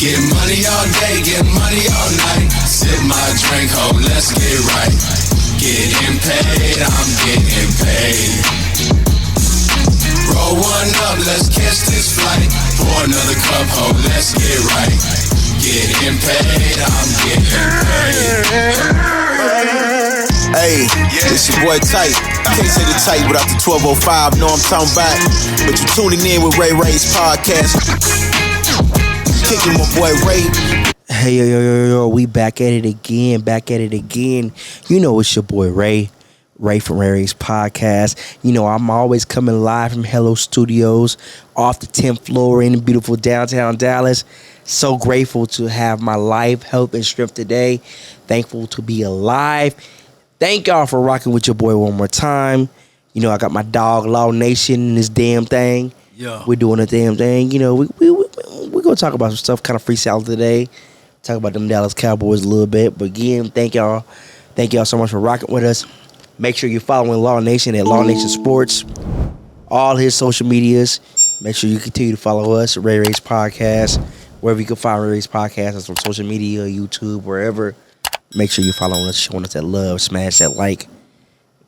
Get money all day, get money all night. Sip my drink, ho, let's get right. Getting paid, I'm getting paid. Roll one up, let's catch this flight. Pour another cup, ho, let's get right. Getting paid, I'm getting paid. Hey, it's your boy Tight. Can't say the Tight without the 1205. Know I'm talking about. But you tuning in with Ray Ray's podcast. Kicking my boy Ray. Hey, yo, we back at it again. You know it's your boy Ray from Ray Ray's podcast. You know, I'm always coming live from Hello Studios off the 10th floor in beautiful downtown Dallas. So grateful to have my life, health, and strength today. Thankful to be alive. Thank y'all for rocking with your boy one more time. You know, I got my dog Law Nation in this damn thing. Yeah. We're doing a damn thing. You know, we're going to talk about some stuff, kind of freestyle today. Talk about them Dallas Cowboys a little bit. But again, thank y'all. Thank y'all so much for rocking with us. Make sure you're following Law Nation at Law Nation Sports. All his social medias. Make sure you continue to follow us, Ray Ray's Podcast. Wherever you can find Ray Ray's Podcast. That's on social media, YouTube, wherever. Make sure you're following us, showing us that love. Smash that like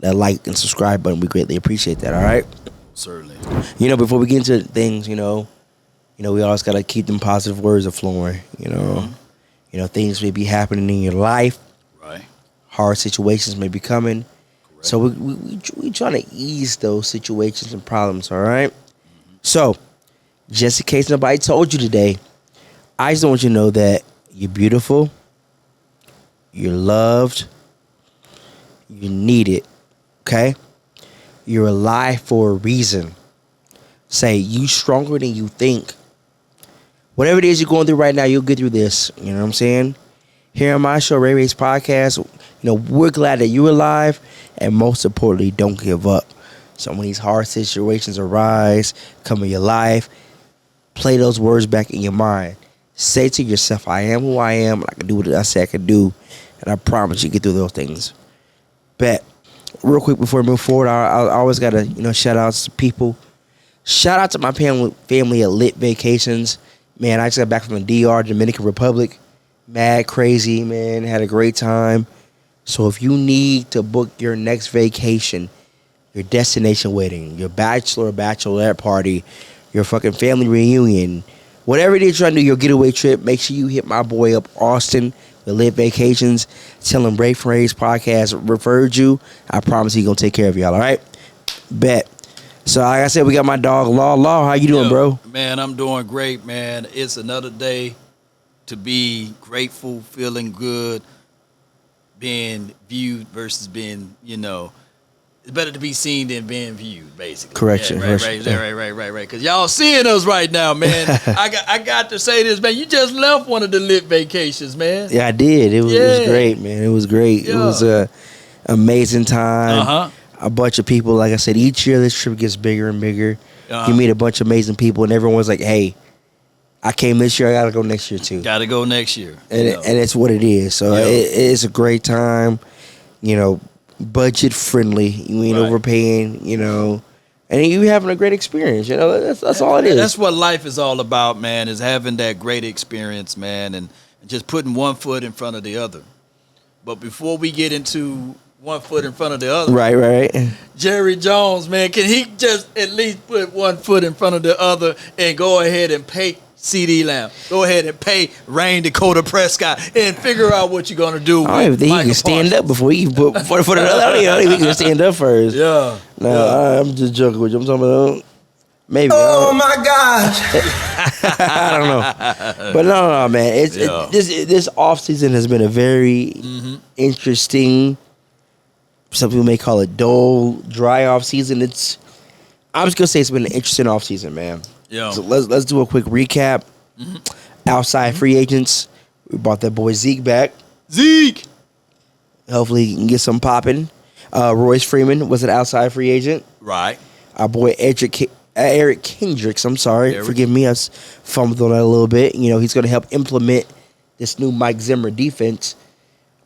and subscribe button. We greatly appreciate that, all right? Certainly. You know, before we get into things, you know, we always got to keep them positive words flowing, you know. Mm-hmm. You know, things may be happening in your life. Right. Hard situations may be coming. Correct. So we trying to ease those situations and problems, all right? Mm-hmm. So, just in case nobody told you today, I just want you to know that you're beautiful. You're loved. You're needed. Okay? You're alive for a reason. Say, you stronger than you think. Whatever it is you're going through right now, you'll get through this. You know what I'm saying? Here on my show, Ray Ray's Podcast, you know, we're glad that you're alive. And most importantly, don't give up. So when these hard situations arise, come in your life, play those words back in your mind. Say to yourself, I am who I am. And I can do what I say I can do. And I promise you get through those things. Bet. Real quick before we move forward, I always got to, shout outs to people. Shout out to my family at Lit Vacations. Man, I just got back from the DR, Dominican Republic. Mad crazy, man. Had a great time. So if you need to book your next vacation, your destination wedding, your bachelor or bachelorette party, your fucking family reunion, whatever it is you're trying to do, your getaway trip, make sure you hit my boy up, Austin, the Lit Vacations. Tell him Ray from Ray's Podcast referred you. I promise he's going to take care of y'all, all right? Bet. So, like I said, we got my dog, Law. How you doing, bro? Man, I'm doing great, man. It's another day to be grateful, feeling good, being viewed versus being, it's better to be seen than being viewed, basically. Correction. Yeah, right. Because y'all seeing us right now, man. I got to say this, man. You just left one of the Lit Vacations, man. Yeah, I did. It was great, man. It was great. Yeah. It was an amazing time. Uh-huh. A bunch of people, like I said, each year this trip gets bigger and bigger. Uh-huh. You meet a bunch of amazing people, and everyone's like, hey, I came this year, I got to go next year, too. Got to go next year. And it's what it is. So it's a great time, budget friendly. You ain't overpaying, and you having a great experience. That's all it is. That's what life is all about, man, is having that great experience, man, and just putting one foot in front of the other. But before we get into one foot in front of the other. Right. Jerry Jones, man, can he just at least put one foot in front of the other and go ahead and pay CD Lamb? Go ahead and pay Rain Dakota Prescott and figure out what you're going to do. I don't even think he can stand up before he put one foot in the other. I don't even think he can stand up first. Yeah. No, I'm just joking with you. I'm talking about maybe. Oh, my gosh. I don't know. But no, man. This offseason has been a very interesting, some people may call it dull, dry off season. I'm just gonna say it's been an interesting off season, man. Yeah. So let's do a quick recap. Outside free agents, we brought that boy Zeke back. Hopefully he can get some popping. Royce Freeman was an outside free agent. Right. Our boy Eric Kendricks. I'm sorry, forgive me. I fumbled on that a little bit. He's gonna help implement this new Mike Zimmer defense.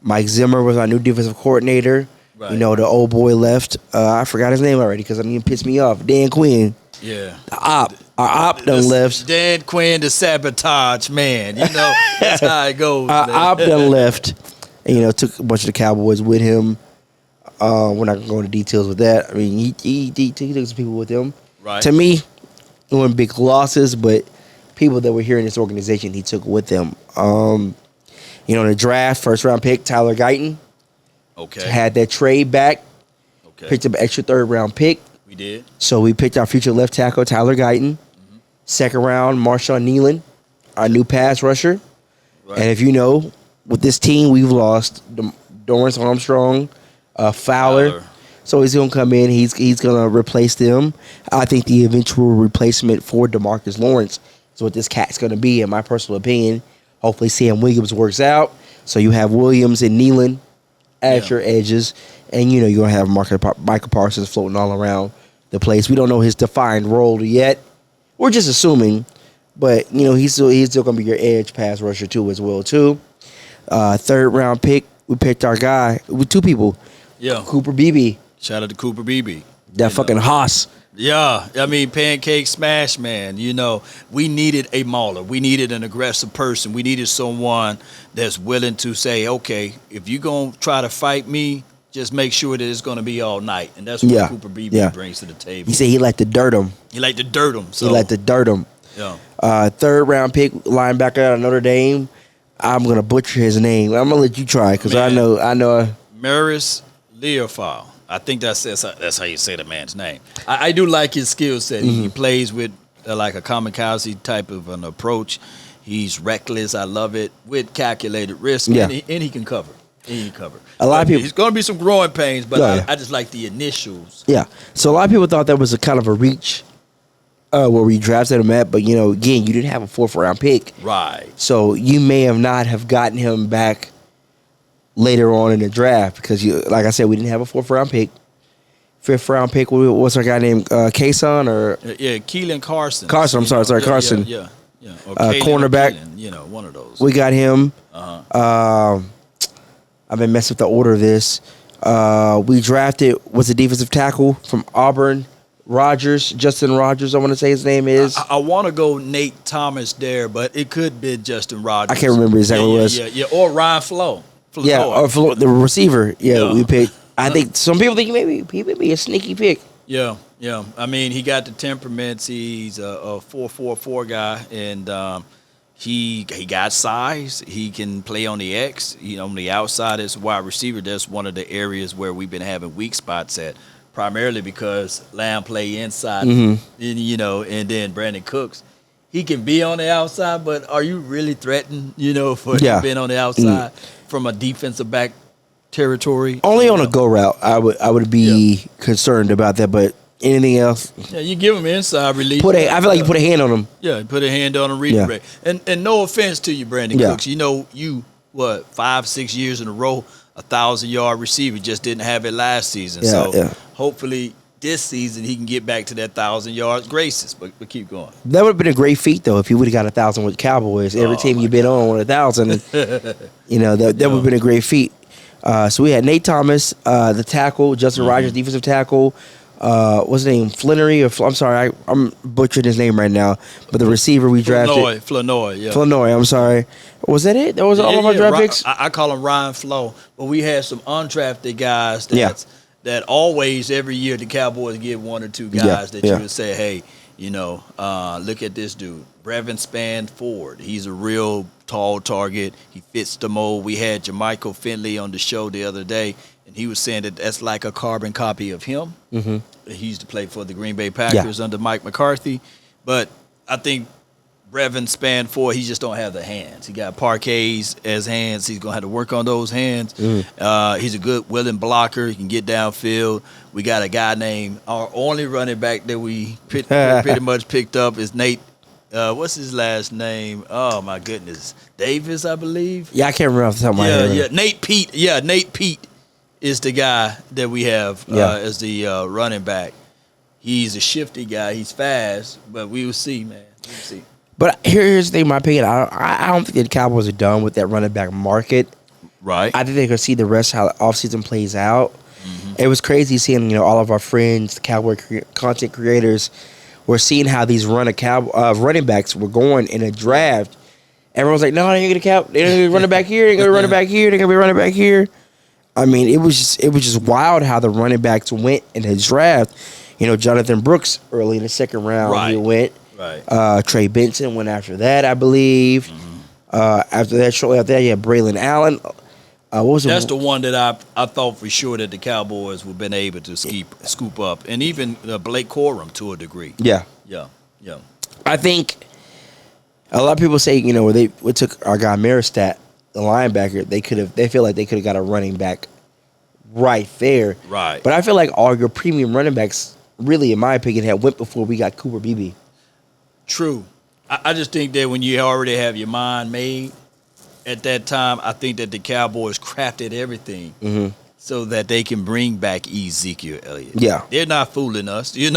Mike Zimmer was our new defensive coordinator. Right. You know, the old boy left. I forgot his name already because I mean, it pissed me off. Dan Quinn. Yeah. Our op done left. Dan Quinn, the sabotage man. You know, that's how it goes. Our man. op done left. And, you know, took a bunch of the Cowboys with him. We're not going to go into details with that. I mean, he took some people with him. Right. To me, it weren't big losses, but people that were here in this organization, he took with him. You know, in the draft, first round pick, Tyler Guyton. Okay. Had that trade back. Okay. Picked up an extra third round pick. We did. So we picked our future left tackle, Tyler Guyton. Mm-hmm. Second round, Marshawn Nealon, our new pass rusher. Right. And if you know, with this team, we've lost Dorrance Armstrong, Fowler. So he's going to come in. He's going to replace them. I think the eventual replacement for DeMarcus Lawrence is what this cat's going to be, in my personal opinion. Hopefully Sam Williams works out. So you have Williams and Nealon at your edges. And, you know, you're going to have Michael Parsons floating all around the place. We don't know his defined role yet. We're just assuming. But, you know, he's still going to be your edge pass rusher, too, as well, too. Third round pick, we picked our guy with two people. Yeah. Cooper Beebe. Shout out to Cooper Beebe. That fucking Haas. Yeah, I mean, pancake smash, man. You know, we needed a mauler. We needed an aggressive person. We needed someone that's willing to say, okay, if you're going to try to fight me, just make sure that it's going to be all night. And that's what Cooper Beebe brings to the table. He said he liked to dirt him. He liked to dirt him. So. He liked to dirt him. Yeah. Third round pick, linebacker out of Notre Dame. I'm going to butcher his name. I'm going to let you try because I know. Maris Leofau. I think that's how you say the man's name. I do like his skill set. Mm-hmm. He plays with like a kamikaze type of an approach. He's reckless. I love it with calculated risk. Yeah. And he can cover. A lot of people. There's going to be some growing pains, but Yeah. I just like the initials. Yeah. So a lot of people thought that was a kind of a reach where we drafted him at, but you know, again, you didn't have a fourth round pick, Right. so you may have not have gotten him back later on in the draft because you, like I said, we didn't have a fourth round pick. Fifth round pick, what's our guy named Kason or Yeah, Keelan Carson. Carson? I'm sorry, Carson. Yeah. Or Kalen or cornerback. Keelan, you know, one of those. We got him. Uh-huh. I've been messing with the order of this. We drafted what's the defensive tackle from Auburn, Justin Rogers. I want to say his name is. I want to go Nate Thomas there, but it could be Justin Rogers. I can't remember exactly what it was. Yeah, or Ryan Flo. Yeah, or the receiver. Yeah, Yeah. we picked. I think some people think he may be a sneaky pick. Yeah. I mean, he got the temperaments. He's a 4.44 guy, and he got size. He can play on the X. On the outside as a wide receiver. That's one of the areas where we've been having weak spots at, primarily because Lamb play inside, and then Brandon Cooks. He can be on the outside, but are you really threatened, for him being on the outside from a defensive back territory? Only on a go route, I would be concerned about that, but anything else? Yeah, you give him inside relief. I feel like you put a hand on him. Yeah, put a hand on him, redirect. And no offense to you, Brandon Cooks. You 5-6 years in a row, 1,000-yard receiver, just didn't have it last season. Hopefully this season he can get back to that 1,000-yard graces. But keep going. That would have been a great feat though if you would have got 1,000 with Cowboys. Every team you've been on 1,000, that would have been a great feat. So we had Nate Thomas, the tackle, Justin Rogers, defensive tackle. What's his name? Flannery I'm sorry, I'm butchering his name right now. But the receiver we drafted, Flournoy. I'm sorry. Was that it? That was all of our draft picks. I call him Ryan Flo. But we had some undrafted guys that always every year the Cowboys get one or two guys that you would say, hey, look at this dude, Brevin Spanford. He's a real tall target. He fits the mold. We had Jermichael Finley on the show the other day, and he was saying that that's like a carbon copy of him. Mm-hmm. He used to play for the Green Bay Packers under Mike McCarthy. But I think Brevin Spanford, he just don't have the hands. He got Parquets as hands. He's going to have to work on those hands. He's a good, willing blocker. He can get downfield. We got a guy named, our only running back that we pretty much picked up is Nate. What's his last name? Oh, my goodness. Davis, I believe. Yeah, I can't remember off the top of my head. Yeah, Nate Pete. Yeah, Nate Pete is the guy that we have as the running back. He's a shifty guy. He's fast, but we will see, man. We'll see. But here's the thing, in my opinion. I don't think the Cowboys are done with that running back market. Right. I think they're going to see the rest how the offseason plays out. It was crazy seeing all of our friends, Cowboy content creators, were seeing how these running backs were going in a draft. Everyone's like, no, they ain't gonna they're gonna run it back here, they're gonna run it back here, they're gonna be running back here. I mean, it was just wild how the running backs went in the draft. Jonathan Brooks early in the second round, he went. Right. Trey Benson went after that, I believe. Shortly after that, you had Braylon Allen. That's the one that I thought for sure that the Cowboys would have been able to scoop up, and even Blake Corum to a degree. Yeah. I think a lot of people say, where they took our guy Maristat, the linebacker, they feel like they could have got a running back right there. Right. But I feel like all your premium running backs, really, in my opinion, had went before we got Cooper Beebe. True. I just think that when you already have your mind made at that time, I think that the Cowboys crafted everything so that they can bring back Ezekiel Elliott. Yeah. They're not fooling us, and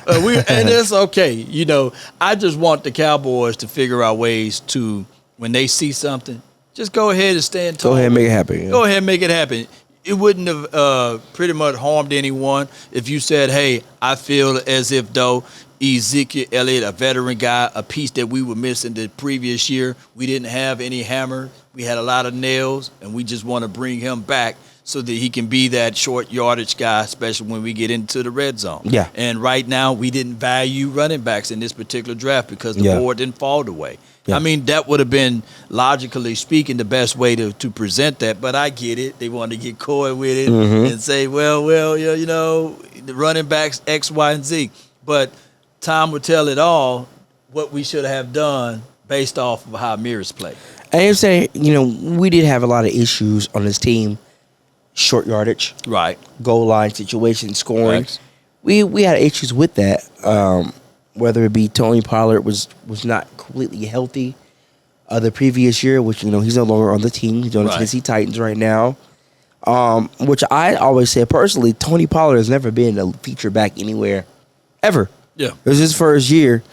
it's okay. I just want the Cowboys to figure out ways to, when they see something, just go ahead and stand tall. Go ahead and make it happen. Yeah. Go ahead and make it happen. It wouldn't have pretty much harmed anyone if you said, hey, I feel as if though Ezekiel Elliott, a veteran guy, a piece that we were missing the previous year, we didn't have any hammer. We had a lot of nails, and we just want to bring him back so that he can be that short yardage guy, especially when we get into the red zone. Yeah. And right now, we didn't value running backs in this particular draft because the board didn't fall the way. Yeah. I mean, that would have been, logically speaking, the best way to present that. But I get it. They want to get coy with it and say, well, the running backs X, Y, and Z. But time will tell it all what we should have done based off of how Mears played. I am saying, we did have a lot of issues on this team. Short yardage. Right. Goal line situation, scoring. Right. We had issues with that. Whether it be Tony Pollard was not completely healthy the previous year, which, he's no longer on the team. He's on the Tennessee Titans right now. Which I always say personally, Tony Pollard has never been a feature back anywhere, ever. Yeah. It was his first year.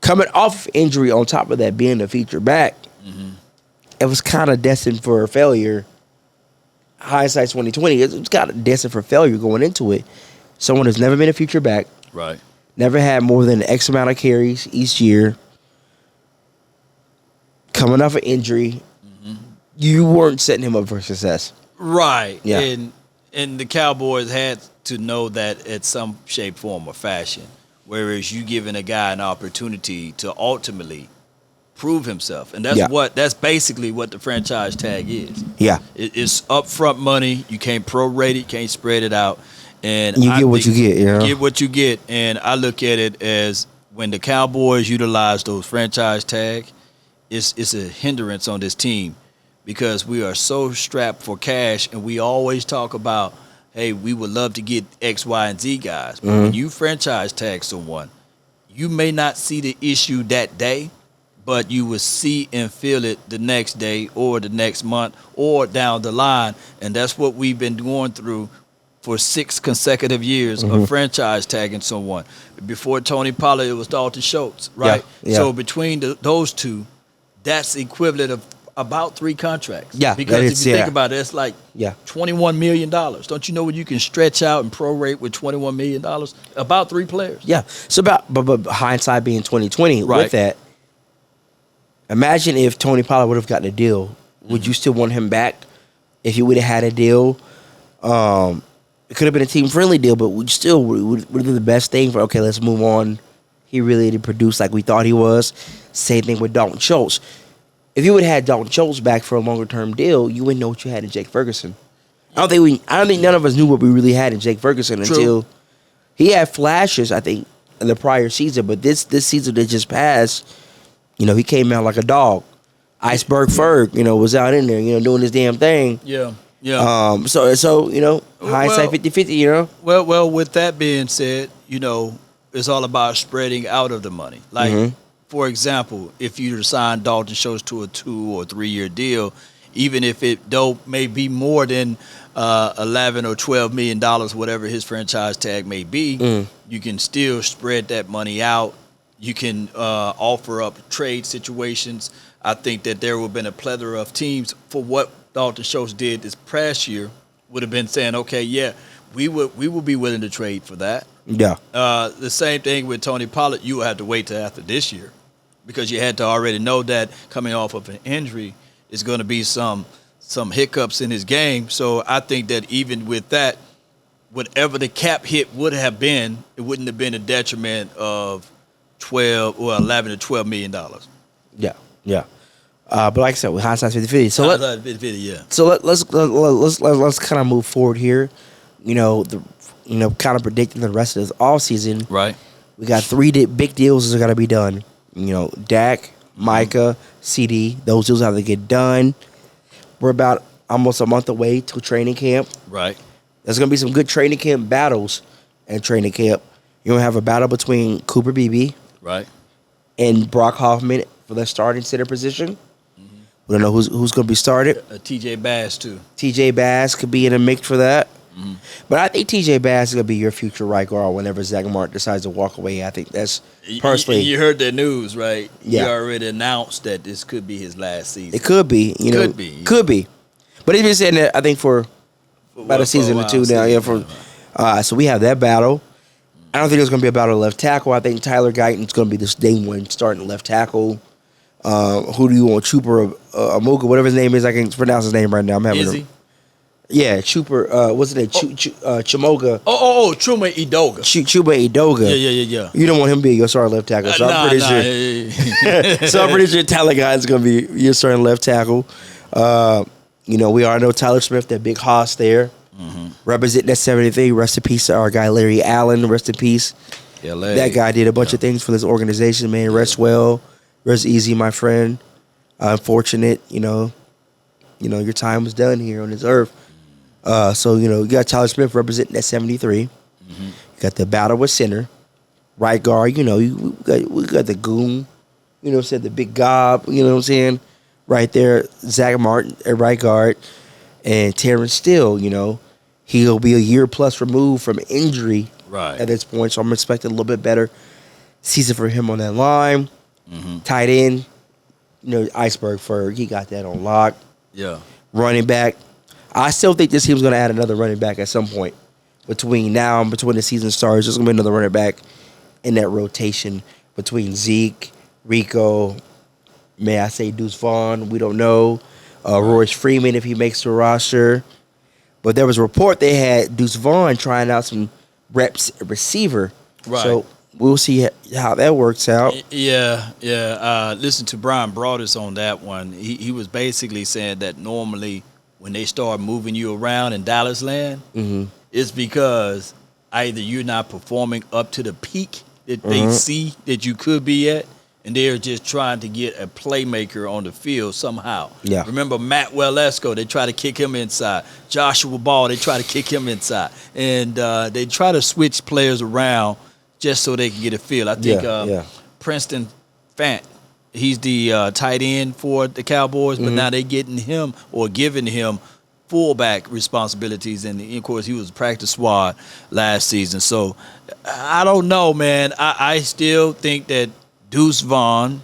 Coming off injury on top of that being a feature back, it was kind of destined for failure. Hindsight's 2020. It was kind of destined for failure going into it. Someone who's never been a feature back. Right. Never had more than X amount of carries each year. Coming off an injury, you weren't setting him up for success. Right. Yeah. And the Cowboys had to know that at some shape, form, or fashion. Whereas you giving a guy an opportunity to ultimately prove himself. And that's basically what the franchise tag is. Yeah. It's upfront money. You can't prorate it, you can't spread it out. And you get what you get, You get what you get. And I look at it as when the Cowboys utilize those franchise tags, it's a hindrance on this team because we are so strapped for cash, and we always talk about, hey, we would love to get X, Y, and Z guys. But when you franchise tag someone, you may not see the issue that day, but you will see and feel it the next day or the next month or down the line. And that's what we've been going through for 6 consecutive years of franchise tagging someone. Before Tony Pollard, it was Dalton Schultz, right? Yeah. So between those two, that's equivalent of about 3 contracts. Yeah. Because if you think about it, it's like $21 million. Don't you know what you can stretch out and prorate with $21 million? About 3 players. Yeah. So but hindsight being 2020 Right. with that, imagine if Tony Pollard would have gotten a deal. Would you still want him back if you would have had a deal? It could have been a team-friendly deal, but would have been the best thing for, okay, let's move on. He really didn't produce like we thought he was. Same thing with Dalton Schultz. If you would have had Dalton Schultz back for a longer-term deal, you wouldn't know what you had in Jake Ferguson. I don't think none of us knew what we really had in Jake Ferguson until he had flashes, I think, in the prior season. But this season that just passed, he came out like a dog. Iceberg Ferg, was out in there, doing his damn thing. Yeah. Yeah. So hindsight 50-50, Well, with that being said, it's all about spreading out of the money. Like, for example, if you sign Dalton Schultz to a 2 or 3 year deal, even if it may be more than $11 or $12 million, whatever his franchise tag may be, you can still spread that money out. You can offer up trade situations. I think that there would have been a plethora of teams for what Dalton Schultz did this past year would have been saying, okay, yeah, we would be willing to trade for that. Yeah. The same thing with Tony Pollard. You will have to wait till after this year because you had to already know that coming off of an injury is going to be some hiccups in his game. So I think that even with that, whatever the cap hit would have been, it wouldn't have been a detriment of 11 to $12 million. Yeah. Yeah. But like I said, with hindsight's 50-50. So Yeah. So let's kind of move forward here. Kind of predicting the rest of this offseason. Right. We got 3 big deals that are going to be done. Dak, Micah, CD. Those deals have to get done. We're about almost a month away till training camp. Right. There's going to be some good training camp battles in training camp. You're going to have a battle between Cooper Beebe Right. and Brock Hoffman for the starting center position. We don't know who's going to be started. TJ Bass, too. TJ Bass could be in the mix for that. But I think TJ Bass is going to be your future right guard whenever Zach Martin decides to walk away. I think that's personally. You heard the news, right? Yeah. He already announced that this could be his last season. It could be. Could be. But he's been saying that, I think, for about a season or two now. Yeah. So we have that battle. I don't think there's going to be a battle of left tackle. I think Tyler Guyton's going to be this day one starting left tackle. Who do you want? Chupa Amuka, whatever his name is. I can't pronounce his name right now. I'm having Is he? Yeah, Chupa. What's it? Chamoga. Chuma Edoga. Chuba Edoga. Yeah. You don't want him to be your starting left tackle. So I'm pretty sure. So I'm pretty sure Tyler Guyton's going to be your starting left tackle. We already know Tyler Smith, that big hoss there. Representing that 73. Rest in peace to our guy Larry Allen. Rest in peace. LA. That guy did a bunch of things for this organization, man. Rest well. Rest easy, my friend. Unfortunate, your time was done here on this earth. So you got Tyler Smith representing that 73. You got the battle with center, right guard. We got the goon. Said the big gob. You know what I'm saying? Right there, Zach Martin at right guard, and Terrence Steele. He'll be a year plus removed from injury at this point, so I'm expecting a little bit better season for him on that line. Tight end, Iceberg Ferg, he got that on lock. Yeah. Running back, I still think this team's going to add another running back at some point. Between now and between the season starts, there's going to be another running back in that rotation between Zeke, Rico, may I say Deuce Vaughn, we don't know. Royce Freeman, if he makes the roster. But there was a report they had Deuce Vaughn trying out some reps at receiver. Right. So we'll see how that works out. Yeah. Listen to Brian Broadus on that one. He was basically saying that normally when they start moving you around in Dallas land, it's because either you're not performing up to the peak that they see that you could be at, and they're just trying to get a playmaker on the field somehow. Yeah. Remember Matt Wellesco, they try to kick him inside. Joshua Ball, they try to kick him inside. And they try to switch players around just so they can get a feel. I think Princeton Fant, he's the tight end for the Cowboys, but now they getting him or giving him fullback responsibilities. And, of course, he was a practice squad last season. So, I don't know, man. I still think that Deuce Vaughn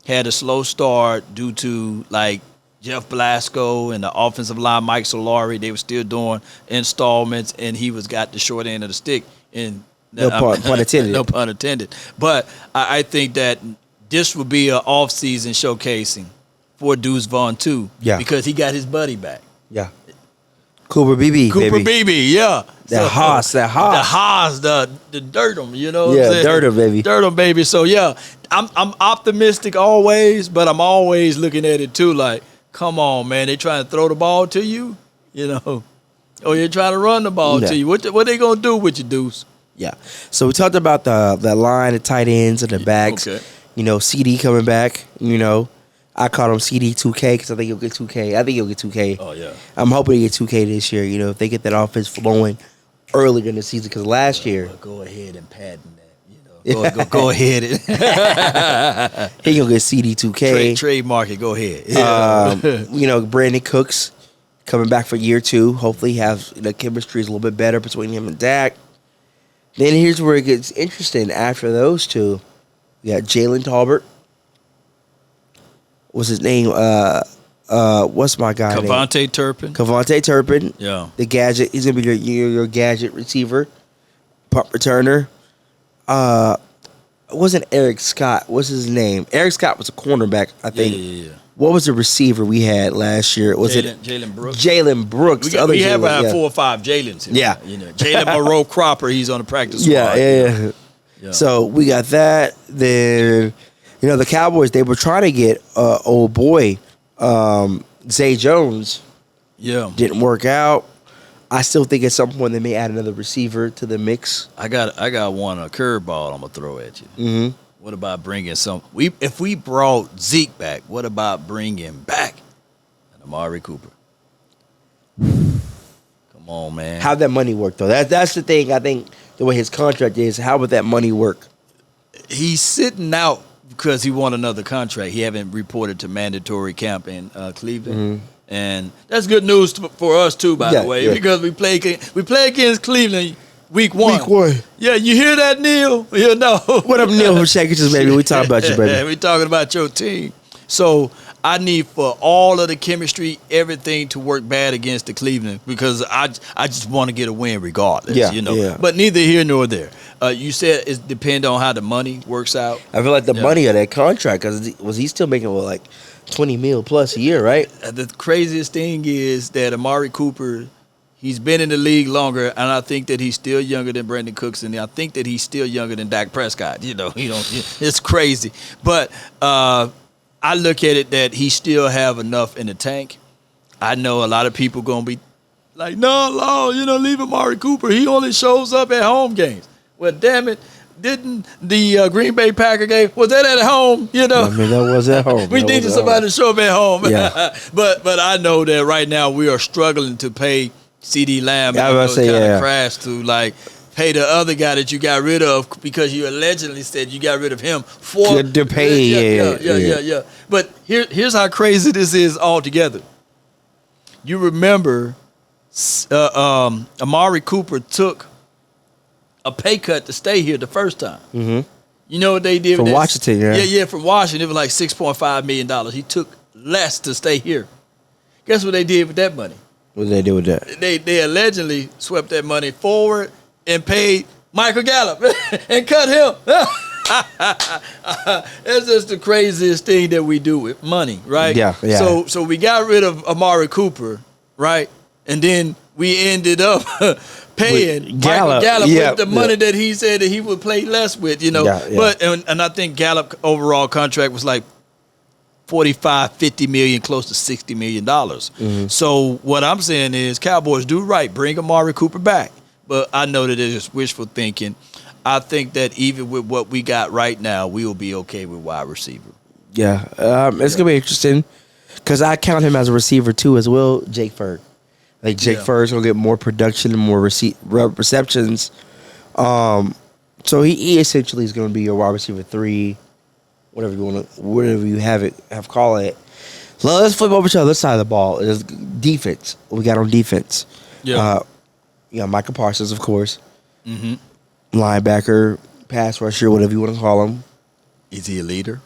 had a slow start due to, like, Jeff Blasco and the offensive line, Mike Solari. They were still doing installments, and he got the short end of the stick. And No pun intended. No pun intended. But I think that this would be an off-season showcasing for Deuce Vaughn, too. Yeah. Because he got his buddy back. Yeah. Cooper Beebe, yeah. The Haas. The Haas, the Dirtum, Yeah, Dirtum, baby. Dirtum, baby. So, yeah, I'm optimistic always, but I'm always looking at it, too, like, come on, man. They trying to throw the ball to you, or you're trying to run the ball to you. What they going to do with you, Deuce? Yeah. So we talked about the line, the tight ends, and the backs. Okay. CD coming back. I called him CD 2K because I think he'll get 2K. I think he'll get 2K. Oh, yeah. I'm hoping to get 2K this year. If they get that offense flowing earlier in the season, because last year Go ahead and patent that. Go ahead. he gonna get CD 2K. Trademark it. Go ahead. Brandon Cooks coming back for year 2. Hopefully, the chemistry is a little bit better between him and Dak. Then here's where it gets interesting. After those two, we got Jalen Talbert. What's his name? what's my guy name? Cavante Turpin. Cavante Turpin. Yeah. The gadget. He's gonna be your gadget receiver, punt returner. It wasn't Eric Scott. What's his name? Eric Scott was a cornerback, I think. Yeah. What was the receiver we had last year? Was Jalen Brooks? Jalen Brooks. We have Jalen, about yeah. 4 or 5 Jalen's here. Yeah. You know, Jalen Moreau Cropper, he's on the practice squad. Yeah. So we got that. Then, the Cowboys, they were trying to get old boy, Zay Jones. Yeah. Didn't work out. I still think at some point they may add another receiver to the mix. I got one, a curveball I'm going to throw at you. Mm-hmm. What about bringing if we brought Zeke back, what about bringing back Amari Cooper? Come on, man. How'd that money work, though? That's the thing, I think, the way his contract is. How would that money work? He's sitting out because he won another contract. He haven't reported to mandatory camp in Cleveland. Mm-hmm. And that's good news for us, too, by the way, because we play against Cleveland week 1. Week 1. Yeah, you hear that, Neil? You know. What up, Neil from Shackers, baby? We talking about you, baby. We talking about your team. So I need for all of the chemistry, everything to work bad against the Cleveland because I just want to get a win regardless. Yeah. But neither here nor there. You said it depends on how the money works out. I feel like the money of that contract, because was he still making like $20 million plus a year, right? The craziest thing is that Amari Cooper, he's been in the league longer, and I think that he's still younger than Brandon Cooks, and I think that he's still younger than Dak Prescott. It's crazy. But I look at it that he still have enough in the tank. I know a lot of people going to be like, no, leave Amari Cooper. He only shows up at home games. Well, damn it. Didn't the Green Bay Packer game, was that at home? I mean, that was at home. We needed somebody to show up at home. Yeah. But I know that right now we are struggling to pay CD Lamb crash to pay the other guy that you got rid of because you allegedly said you got rid of him for to pay. Yeah. But here's how crazy this is altogether. You remember Amari Cooper took a pay cut to stay here the first time. Mm-hmm. You know what they did from Washington? Yeah, from Washington. It was like $6.5 million. He took less to stay here. Guess what they did with that money? What did they do with that? They allegedly swept that money forward and paid Michael Gallup and cut him. That's just the craziest thing that we do with money, right? Yeah. So we got rid of Amari Cooper, right? And then we ended up paying Gallup with the money that he said that he would play less with, But and I think Gallup overall contract was like $45-50 million, close to $60 million. Mm-hmm. So what I'm saying is Cowboys do right, bring Amari Cooper back. But I know that it's just wishful thinking. I think that even with what we got right now, we will be okay with wide receiver. Yeah, it's gonna be interesting because I count him as a receiver too, as well. Jake Furr, Jake Furr's gonna get more production and more receptions. So he essentially is gonna be your wide receiver 3, whatever you have call it. So let's flip over to the other side of the ball. It's defense. What we got on defense? Yeah. Micah Parsons, of course. Mm-hmm. Linebacker, pass rusher, whatever you want to call him. Is he a leader?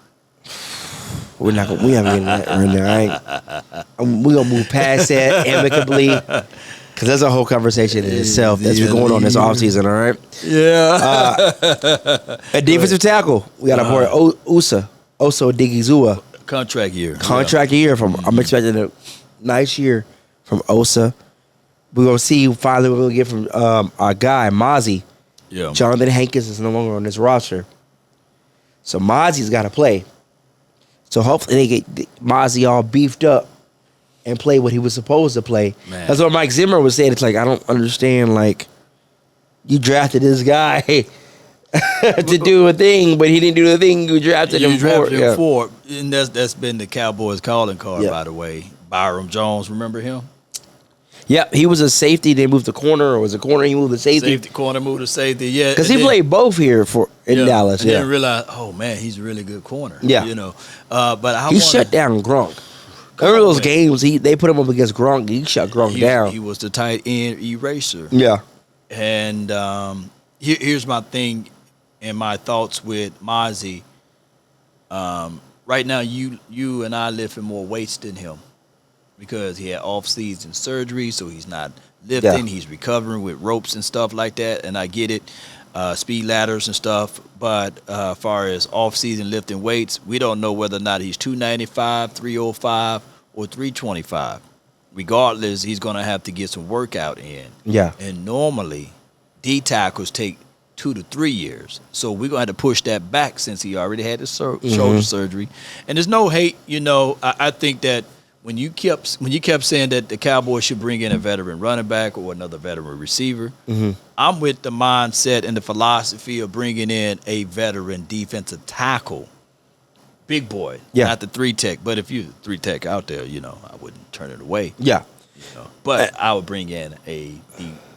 We haven't getting that right now. We're gonna move past that amicably because there's a whole conversation in itself that's been going on this offseason. All right. Yeah. A defensive tackle. We got a boy Osa Odigizua. Contract year. Year from. I'm expecting a nice year from Osa. We're gonna see finally what we're gonna get from our guy Mozzie. Yeah. Jonathan Hankins is no longer on this roster, so Mozzie's got to play. So hopefully they get Mozzie all beefed up and play what he was supposed to play. Man. That's what Mike Zimmer was saying. It's like, I don't understand. You drafted this guy to do a thing, but he didn't do the thing you drafted him for. And that's been the Cowboys' calling card, by the way. Byram Jones, remember him? Yep, he was a safety. They moved the corner, or was a corner? He moved the safety. Safety corner moved to safety. Yeah, because he played both here in Dallas. And then realize, oh man, he's a really good corner. Yeah, but he shut down Gronk. Remember those games? They put him up against Gronk. He shut Gronk down. He was the tight end eraser. Yeah, and here's my thing and my thoughts with Mozzie. Right now, you and I lift more weights than him. because he had off-season surgery, so he's not lifting. Yeah. He's recovering with ropes and stuff like that, and I get it, speed ladders and stuff. But as far as off-season lifting weights, we don't know whether or not he's 295, 305, or 325. Regardless, he's going to have to get some workout in. Yeah. And normally, D tackles take 2 to 3 years. So we're going to have to push that back since he already had the shoulder surgery. And there's no hate, I think that when you kept saying that the Cowboys should bring in a veteran running back or another veteran receiver, I'm with the mindset and the philosophy of bringing in a veteran defensive tackle. Big boy, not the 3-tech. But if you're 3-tech out there, I wouldn't turn it away. Yeah. But I would bring in a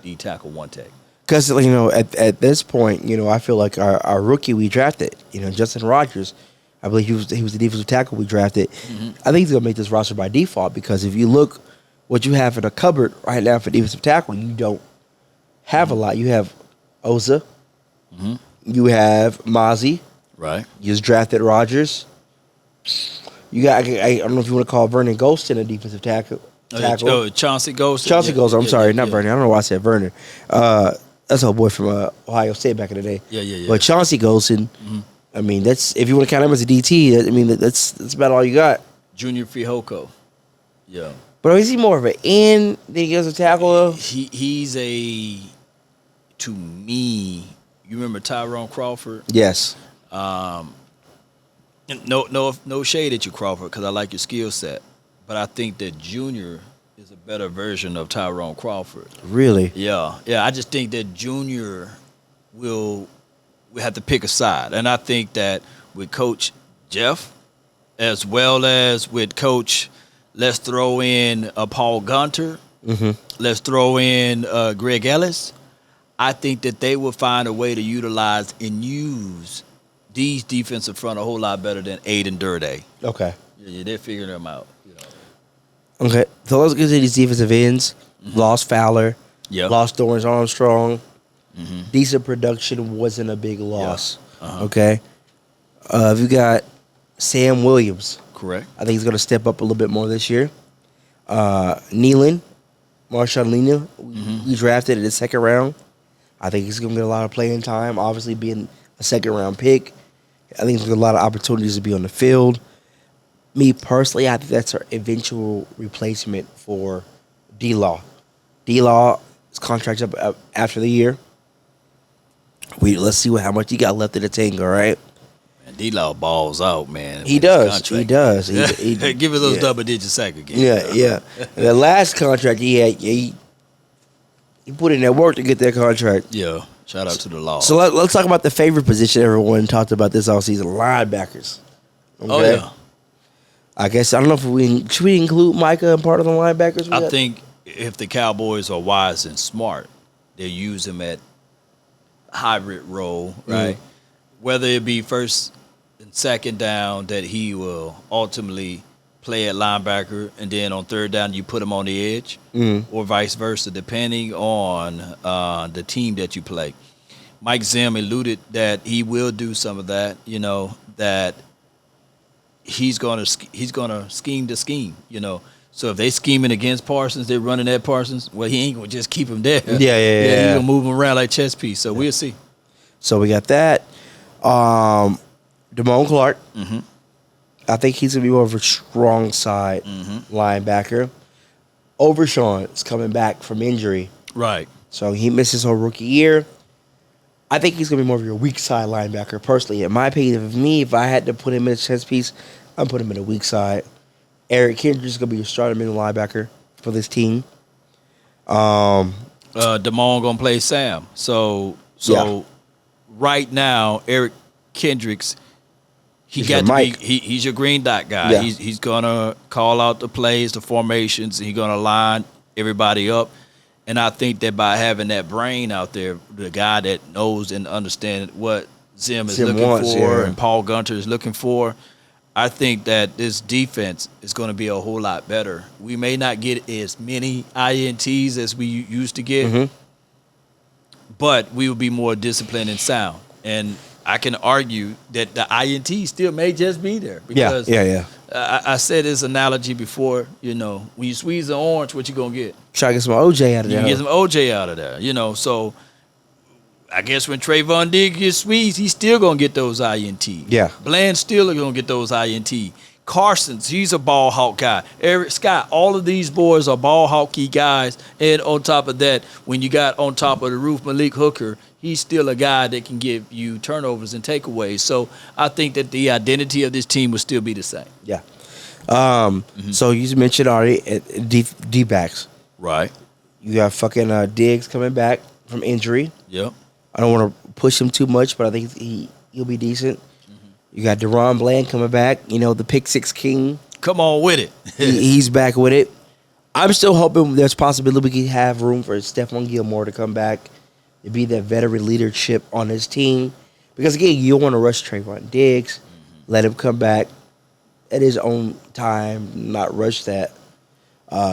D tackle 1-tech. Because, at this point, I feel like our rookie we drafted, Justin Rogers, I believe he was the defensive tackle we drafted. I think he's going to make this roster by default because if you look what you have in a cupboard right now for defensive tackle, you don't have a lot. You have Oza. You have Mozzie. Right. You just drafted Rogers. You got, I don't know if you want to call Vernon Gholston a defensive tackle. Chauncey Gholston. Chauncey Gholston. I'm sorry, not Vernon. I don't know why I said Vernon. That's a boy from Ohio State back in the day. Yeah. But Chauncey Gholston, I mean, that's if you want to count him as a DT. That's about all you got. Junior Fihoko. Yeah. But is he more of an end than he is a tackle? Though? He's to me. You remember Tyrone Crawford? Yes. No shade at you, Crawford, because I like your skill set. But I think that Junior is a better version of Tyrone Crawford. Really? Yeah. I just think that Junior we have to pick a side, and I think that with Coach Jeff, as well as with Coach, let's throw in Paul Gunter, let's throw in Greg Ellis. I think that they will find a way to utilize and use these defensive front a whole lot better than Aiden Durday. Okay. Yeah, they're figuring them out. Okay. So let's get to these defensive ends. Lost Fowler. Yeah. Lost Dorrance Armstrong. Decent production, wasn't a big loss. Okay. You got Sam Williams. Correct. I think he's going to step up a little bit more this year. Nealon, Marshawn Lena, we drafted in the second round. I think he's going to get a lot of playing time. Obviously, being a second-round pick, I think there's a lot of opportunities to be on the field. Me personally, I think that's our eventual replacement for D-Law. D-Law's contract's up after the year. Let's see how much he got left in the tank, all right? And D-Law balls out, man. He does. He does. Give it those double-digit sack again. Yeah. And the last contract he had, he put in that work to get that contract. Yeah. Shout out to the Law. So let's talk about the favorite position everyone talked about this offseason, linebackers. Okay? Oh, yeah. I guess, I don't know if should we include Micah in part of the linebackers? I think if the Cowboys are wise and smart, they'll use him at hybrid role, right? Whether it be first and second down that he will ultimately play at linebacker, and then on third down you put him on the edge, or vice versa, depending on the team that you play. Mike Zim alluded that he will do some of that, that he's gonna scheme the scheme, So if they scheming against Parsons, they're running at Parsons. Well, he ain't gonna just keep him there. Yeah. He's gonna move him around like chess piece. So we'll see. So we got that. Damone Clark. I think he's gonna be more of a strong side linebacker. Overshawn is coming back from injury, Right. so he missed his whole rookie year. I think he's gonna be more of your weak side linebacker. Personally, in my opinion, if I had to put him in a chess piece, I'm putting him in a weak side. Eric Kendrick is gonna be your starting middle linebacker for this team. Damone gonna play Sam. So right now, Eric Kendricks, he's your green dot guy. Yeah. He's gonna call out the plays, the formations, and he's gonna line everybody up. And I think that by having that brain out there, the guy that knows and understands what Zim is looking for and Paul Gunter is looking for, I think that this defense is going to be a whole lot better. We may not get as many INTs as we used to get, but we will be more disciplined and sound. And I can argue that the INT still may just be there because I said this analogy before. You know, when you squeeze an orange, what you gonna get? Try to get some OJ out of You there. can get some OJ out of there. You know, so I guess when Trayvon Diggs gets squeezed, he's still gonna get those INT. Yeah. Bland still gonna get those INT. Carson's, he's a ball hawk guy. Eric Scott, all of these boys are ball hawky guys. And on top of that, when you got on top of the roof Malik Hooker, he's still a guy that can give you turnovers and takeaways. So I think that the identity of this team will still be the same. Yeah. So you mentioned already D-backs. Right. You got fucking Diggs coming back from injury. Yep. I don't want to push him too much, but I think he'll be decent. You got Deron Bland coming back. You know, the pick six king. Come on with it. He's back with it. I'm still hoping there's possibility we can have room for Stephon Gilmore to come back to be that veteran leadership on his team. Because, again, you don't want to rush Trayvon Diggs. Let him come back at his own time, not rush that.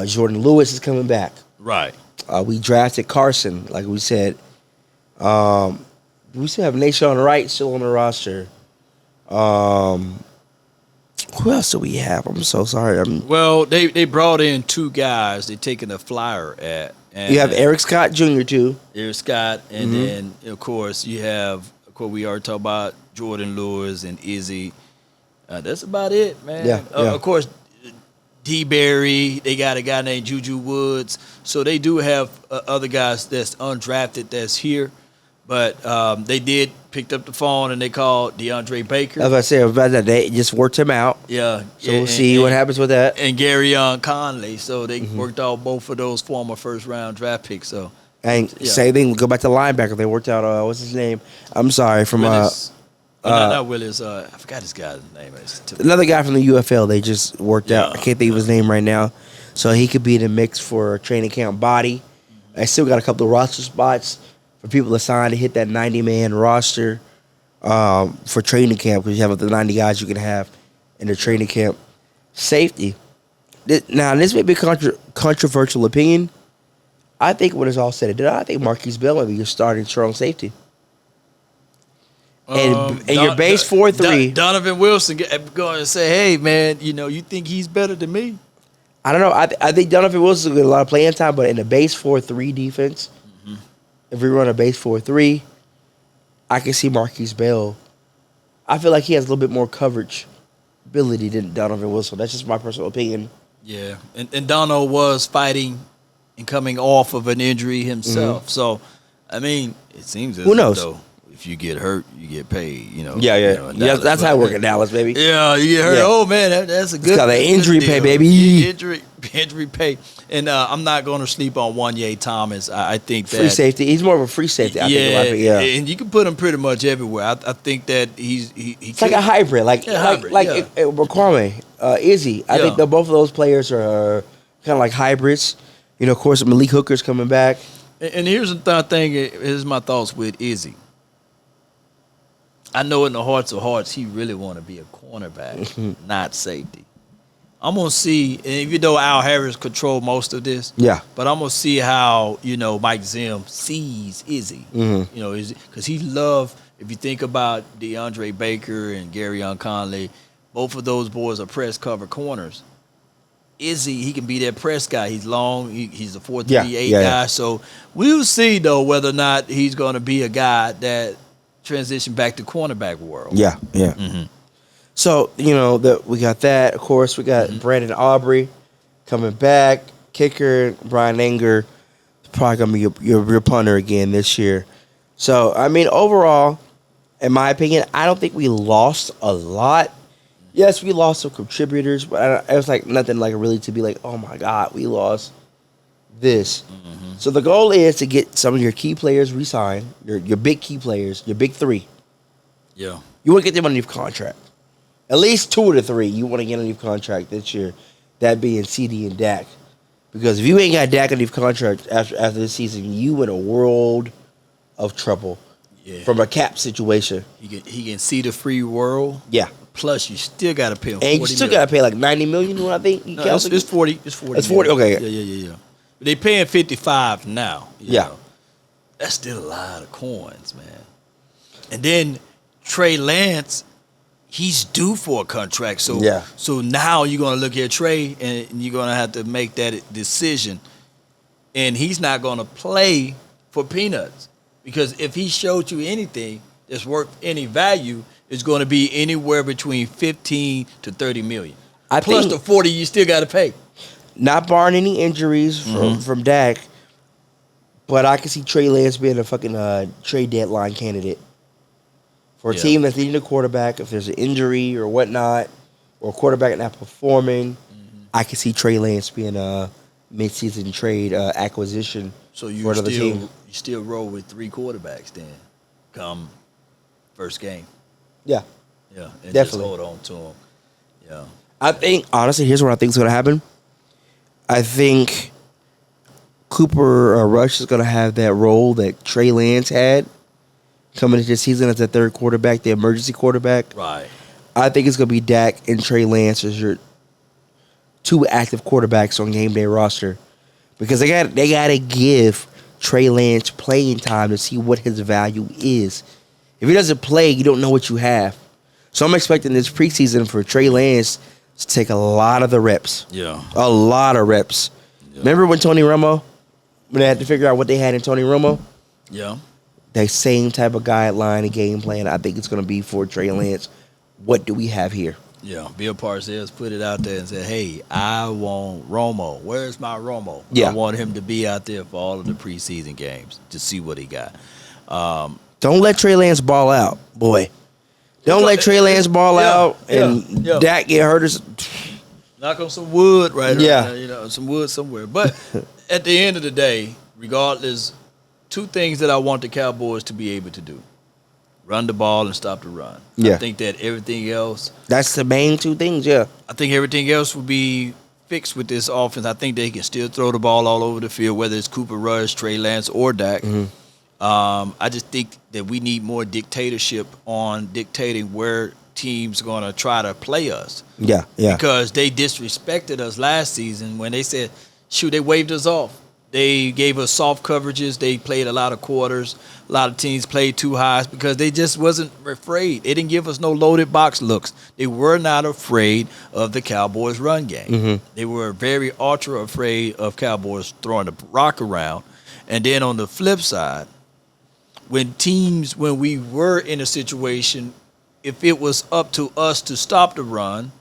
Jordan Lewis is coming back. Right. We drafted Carson, like we said. We still have Nashawn Wright still on the roster. Who else do we have? I'm so sorry. Well, they brought in two guys they're taking a flyer at. And you have Eric Scott Jr. too. Eric Scott, and then, of course, you have, of course, we already talked about Jordan Lewis and Izzy. That's about it, man. Yeah. Of course, D. Berry, they got a guy named Juju Woods. So they do have other guys that's undrafted that's here. But they did picked up the phone and they called DeAndre Baker. As I said about that, they just worked him out. Yeah. So we'll see what happens with that. And Gary Conley. So they worked out both of those former first-round draft picks. So And same thing, go back to linebacker. They worked out, what's his name? I'm sorry, from Willis. Not Willis. I forgot this guy's name. Another guy from the UFL they just worked out. I can't think of his name right now. So he could be in the mix for a training camp body. I still got a couple of roster spots for people to sign to hit that 90-man roster for training camp, because you have up to 90 guys you can have in the training camp. Safety. Now, this may be a controversial opinion. I think when it's all said and done, I think Marquise Bell might be your starting strong safety. And your base 4-3. Donovan Wilson going to say, hey, man, you think he's better than me? I don't know. I think Donovan Wilson will get a lot of playing time, but in the base 4-3 defense, if we run a base 4-3, I can see Marquise Bell. I feel like he has a little bit more coverage ability than Donovan Wilson. That's just my personal opinion. Yeah, and Dono was fighting and coming off of an injury himself. So, I mean, it seems as Who knows? though if you get hurt, you get paid. That's how I work in Dallas, baby. Yeah, you get hurt. Yeah. Oh man, that's a good. It's called an injury pay, deal. baby. Injury pay. And I'm not going to sleep on Wanye Thomas. I think that Free safety. He's more of a free safety. I think. And you can put him pretty much everywhere. I think that It's like a hybrid, like Kwame, Izzy. I think that both of those players are kind of like hybrids. Of course, Malik Hooker's coming back. And here's the thing. Here's my thoughts with Izzy. I know in the hearts of hearts he really want to be a cornerback, not safety. I'm gonna see, and even though Al Harris controlled most of this, but I'm gonna see how Mike Zim sees Izzy. Because he loved. If you think about DeAndre Baker and Gary Conley, both of those boys are press cover corners. Izzy, he can be that press guy. He's long. He's a 4.38 guy. So we'll see though whether or not he's gonna be a guy that transition back to cornerback world. Yeah. So, we got that. Of course, we got Brandon Aubrey coming back. Kicker, Brian Anger, probably going to be your punter again this year. So, I mean, overall, in my opinion, I don't think we lost a lot. Yes, we lost some contributors, but it was like nothing like really to be like, oh, my God, we lost this. So the goal is to get some of your key players re-signed, your big key players, your big three. Yeah. You want to get them underneath contract. At least 2 of the 3 you want to get underneath contract this year, that being CD and Dak. Because if you ain't got Dak underneath contract after this season, you in a world of trouble from a cap situation. He can see the free world. Yeah. Plus, you still got to pay him. And you still got to pay like $90 million. I think it's 40. It's 40. It's 40. Okay. Yeah. But they paying 55 now. Yeah. know. That's still a lot of coins, man. And then Trey Lance, he's due for a contract. So Yeah. so now you're gonna look at Trey and you're gonna have to make that decision. And he's not gonna play for peanuts. Because if he showed you anything that's worth any value, it's gonna be anywhere between 15 to 30 million. Plus think- the 40 you still gotta pay. Not barring any injuries from Dak, but I can see Trey Lance being a fucking trade deadline candidate for a Yeah. team that's needing a quarterback. If there's an injury or whatnot, or a quarterback not performing, I can see Trey Lance being a midseason trade acquisition So for you another team. you still roll with 3 quarterbacks then, come first game. Yeah, Yeah, and Definitely. just hold on to them. Yeah, I think honestly, here's what I think is going to happen. I think Cooper Rush is going to have that role that Trey Lance had coming into the season as the third quarterback, the emergency quarterback. right. I think it's going to be Dak and Trey Lance as your 2 active quarterbacks on game day roster, because they got to give Trey Lance playing time to see what his value is. If he doesn't play, you don't know what you have. So I'm expecting this preseason for Trey Lance to take a lot of the reps. Yeah, A lot of reps. Yeah. Remember when Tony Romo, when they had to figure out what they had in Tony Romo? yeah. That same type of guideline and game plan, I think it's going to be for Trey Lance. What do we have here? Yeah, Bill Parcells put it out there and said, "Hey, I want Romo. Where's my Romo? Yeah. I want him to be out there for all of the preseason games to see what he got." Don't let Trey Lance ball out, boy. Don't let Trey Lance ball Yeah, out and yeah. Dak get hurt. Knock on some wood right Yeah. there, some wood somewhere. But at the end of the day, regardless, 2 things that I want the Cowboys to be able to do: run the ball and stop the run. Yeah. I think that everything else, That's the main 2 things, yeah. I think everything else will be fixed with this offense. I think they can still throw the ball all over the field, whether it's Cooper Rush, Trey Lance, or Dak. I just think that we need more dictatorship on dictating where teams going to try to play us. Yeah, yeah. Because they disrespected us last season when they said, shoot, they waved us off. They gave us soft coverages. They played a lot of quarters. A lot of teams played too high because they just wasn't afraid. They didn't give us no loaded box looks. They were not afraid of the Cowboys' run game. They were very ultra afraid of Cowboys throwing the rock around. And then on the flip side, when we were in a situation, if it was up to us to stop the run,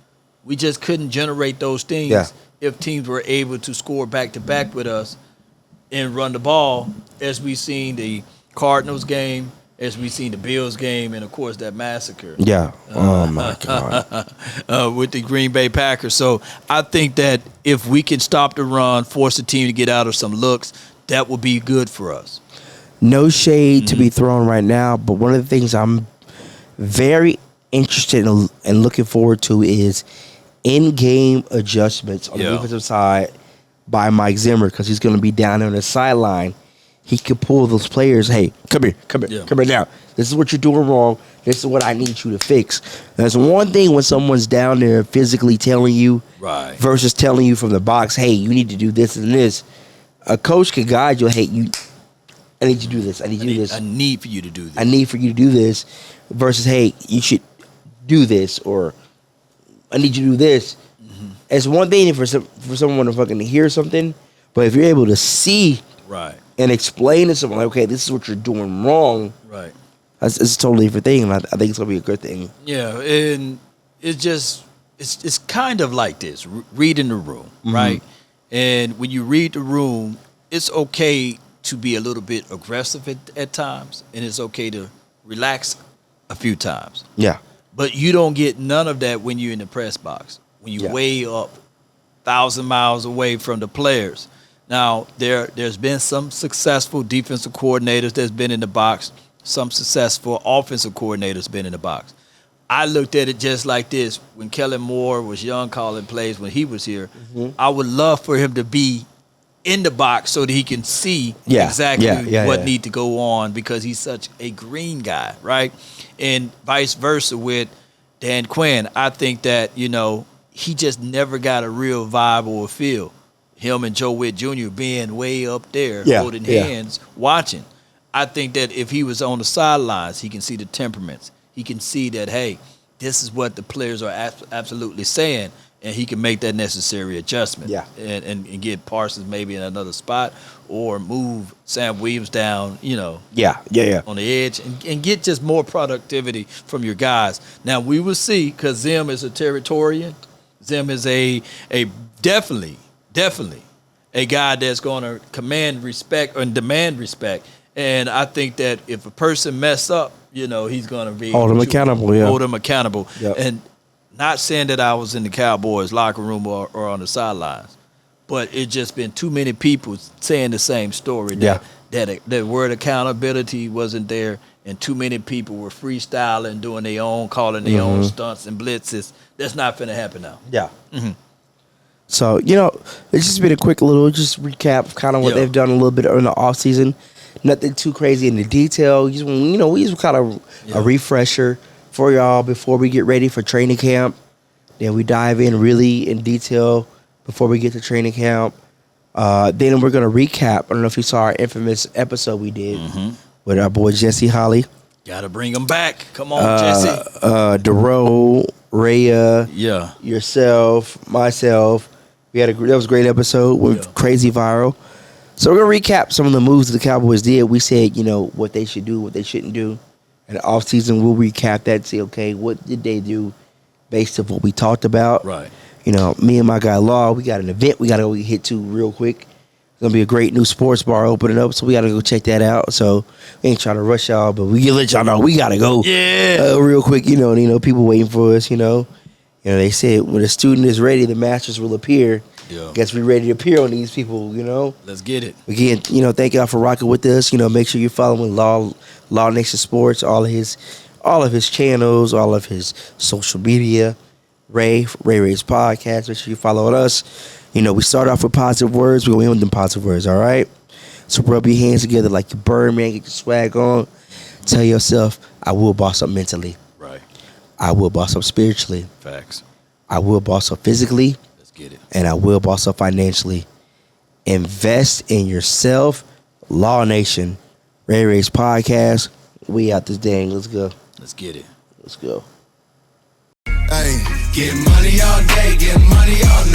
we just couldn't generate those things. Yeah. If teams were able to score back-to-back with us and run the ball, as we've seen the Cardinals game, as we've seen the Bills game, and, of course, that massacre Yeah. Oh, my God. with the Green Bay Packers. So I think that if we can stop the run, force the team to get out of some looks, that would be good for us. No shade to be thrown right now, but one of the things I'm very interested in and looking forward to is in-game adjustments on the Yeah. defensive side by Mike Zimmer, because he's going to be down there on the sideline. He could pull those players, hey, come here Yeah. now. This is what you're doing wrong. This is what I need you to fix. There's one thing when someone's down there physically telling you Right. versus telling you from the box, hey, you need to do this and this. A coach can guide you, hey, I need you to do this. I need you to do this. I need for you to do this. I need for you to do this versus, hey, you should do this, or I need you to do this. It's one thing for someone to fucking hear something, but if you're able to see Right. and explain to someone, like, okay, this is what you're doing wrong, Right. it's a totally different thing, and I think it's going to be a good thing. Yeah, and it's kind of like this, reading the room, right? And when you read the room, it's okay to be a little bit aggressive at times, and it's okay to relax a few times. Yeah. But you don't get none of that when you're in the press box, when you're Yeah. way up 1,000 miles away from the players. Now, there's been some successful defensive coordinators that's been in the box, some successful offensive coordinators been in the box. I looked at it just like this. When Kellen Moore was young calling plays when he was here, I would love for him to be in the box so that he can see exactly what need to go on, because he's such a green guy, right? And vice versa with Dan Quinn. I think that, he just never got a real vibe or a feel. Him and Joe Witt Jr. being way up there, holding hands, watching. I think that if he was on the sidelines, he can see the temperaments. He can see that, hey, this is what the players are absolutely saying, and he can make that necessary adjustment. Yeah. And get Parsons maybe in another spot, or move Sam Williams down, Yeah. on the edge, and get just more productivity from your guys. Now we will see, because Zim is a Territorian. Zim is a definitely a guy that's going to command respect and demand respect. And I think that if a person mess up, he's going to be Hold him accountable. Yeah. Hold him accountable. Yep. And not saying that I was in the Cowboys locker room or on the sidelines, but it just been too many people saying the same story. That word accountability wasn't there, and too many people were freestyling, doing their own, calling their own stunts and blitzes. That's not finna happen now. Yeah. So, it's just been a quick little recap of kind of what they've done a little bit in the offseason. Nothing too crazy in the detail. We just kind of a refresher for y'all before we get ready for training camp. Then we dive in really in detail before we get to training camp. Then we're going to recap. I don't know if you saw our infamous episode we did with our boy Jesse Holly. Got to bring him back. Come on, Jesse. Dero, Rhea, yourself, myself. That was a great episode. Went crazy viral. So we're going to recap some of the moves that the Cowboys did. We said, what they should do, what they shouldn't do. In the offseason, we'll recap that and say, okay, what did they do based on what we talked about? Right. Me and my guy Law, we got an event we got to go hit to real quick. It's going to be a great new sports bar opening up, so we got to go check that out. So we ain't trying to rush y'all, but we can let y'all know we got to go real quick. People waiting for us, They said when a student is ready, the masters will appear. Yeah. Guess we ready to appear on these people, Let's get it. Again, thank y'all for rocking with us. Make sure you're following Law Nation Sports, all of his channels, all of his social media. Ray's podcast. Make sure you follow us. We start off with positive words. We're going to end with them positive words, all right? So rub your hands together like your Birdman, get your swag on. Tell yourself, I will boss up mentally. Right. I will boss up spiritually. Facts. I will boss up physically. Let's get it. And I will boss up financially. Invest in yourself. Law Nation. Ray's podcast. We out this dang. Let's go. Let's get it. Let's go. Hey, get money all day, get money all night.